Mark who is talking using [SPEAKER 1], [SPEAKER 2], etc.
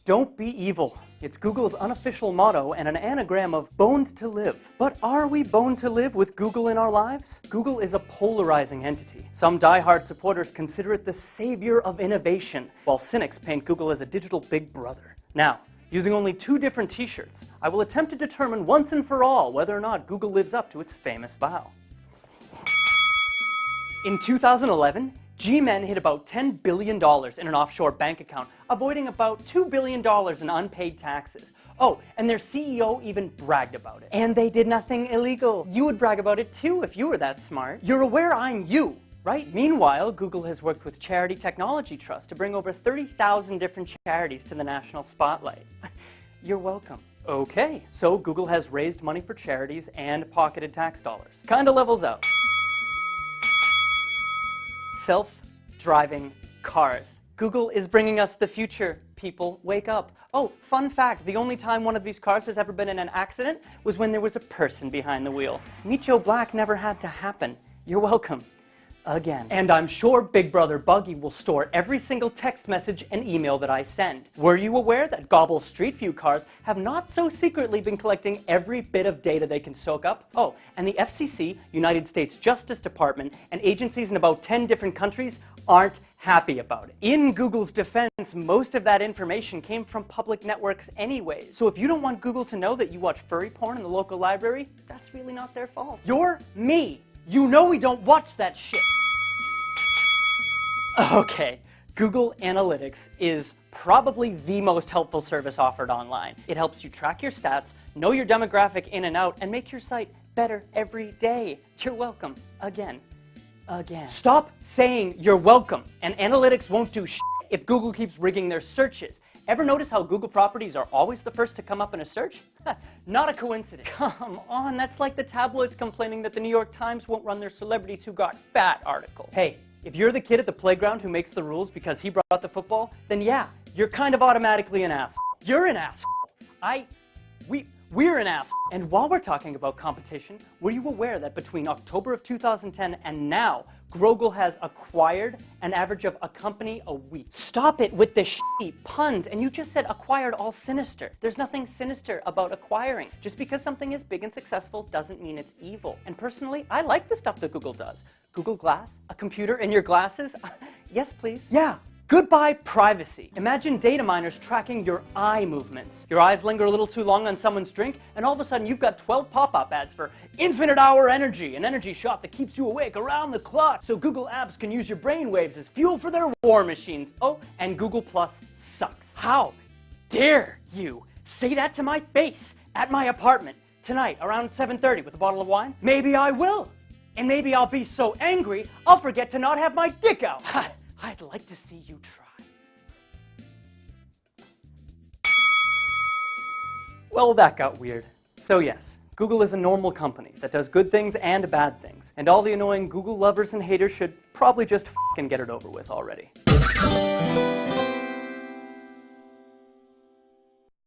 [SPEAKER 1] Don't be evil. It's Google's unofficial motto and an anagram of boned to live. But are we boned to live with Google in our lives? Google is a polarizing entity. Some die-hard supporters consider it the savior of innovation, while cynics paint Google as a digital big brother. Now, using only 2 different t-shirts, I will attempt to determine once and for all whether or not Google lives up to its famous vow. In 2011, G-Men hid about $10 billion in an offshore bank account, avoiding about $2 billion in unpaid taxes. Oh, and their CEO even bragged about it. And they did nothing illegal. You would brag about it too if you were that smart. You're aware I'm you, right? Meanwhile, Google has worked with Charity Technology Trust to bring over 30,000 different charities to the national spotlight. You're welcome. Okay, so Google has raised money for charities and pocketed tax dollars. Kinda levels out. Self-driving cars. Google is bringing us the future. People, wake up. Oh, fun fact, the only time one of these cars has ever been in an accident was when there was a person behind the wheel. Meet Joe Black never had to happen. You're welcome. Again. And I'm sure Big Brother Buggy will store every single text message and email that I send. Were you aware that Gobble Street View cars have not so secretly been collecting every bit of data they can soak up? Oh, and the FCC, United States Justice Department, and agencies in about 10 different countries aren't happy about it. In Google's defense, most of that information came from public networks anyways. So if you don't want Google to know that you watch furry porn in the local library, that's really not their fault. You're me. You know we don't watch that shit. Okay, Google Analytics is probably the most helpful service offered online. It helps you track your stats, know your demographic in and out, and make your site better every day. You're welcome. Again. Stop saying you're welcome, and analytics won't do shit if Google keeps rigging their searches. Ever notice how Google properties are always the first to come up in a search? Not a coincidence. Come on, that's like the tabloids complaining that the New York Times won't run their celebrities who got fat article. Hey, if you're the kid at the playground who makes the rules because he brought the football, then yeah, you're kind of automatically an asshole. You're an asshole. We're an asshole. And while we're talking about competition, were you aware that between October of 2010 and now, Google has acquired an average of a company a week? Stop it with the shitty puns, and you just said acquired all sinister. There's nothing sinister about acquiring. Just because something is big and successful doesn't mean it's evil. And personally, I like the stuff that Google does. Google Glass, a computer in your glasses? Yes, please. Yeah. Goodbye privacy. Imagine data miners tracking your eye movements. Your eyes linger a little too long on someone's drink, and all of a sudden you've got 12 pop-up ads for infinite hour energy, an energy shot that keeps you awake around the clock, so Google apps can use your brainwaves as fuel for their war machines. Oh, and Google Plus sucks. How dare you say that to my face at my apartment tonight around 7:30 with a bottle of wine? Maybe I will. And maybe I'll be so angry, I'll forget to not have my dick out. I'd like to see you try. Well, that got weird. So yes, Google is a normal company that does good things and bad things. And all the annoying Google lovers and haters should probably just f***ing get it over with already.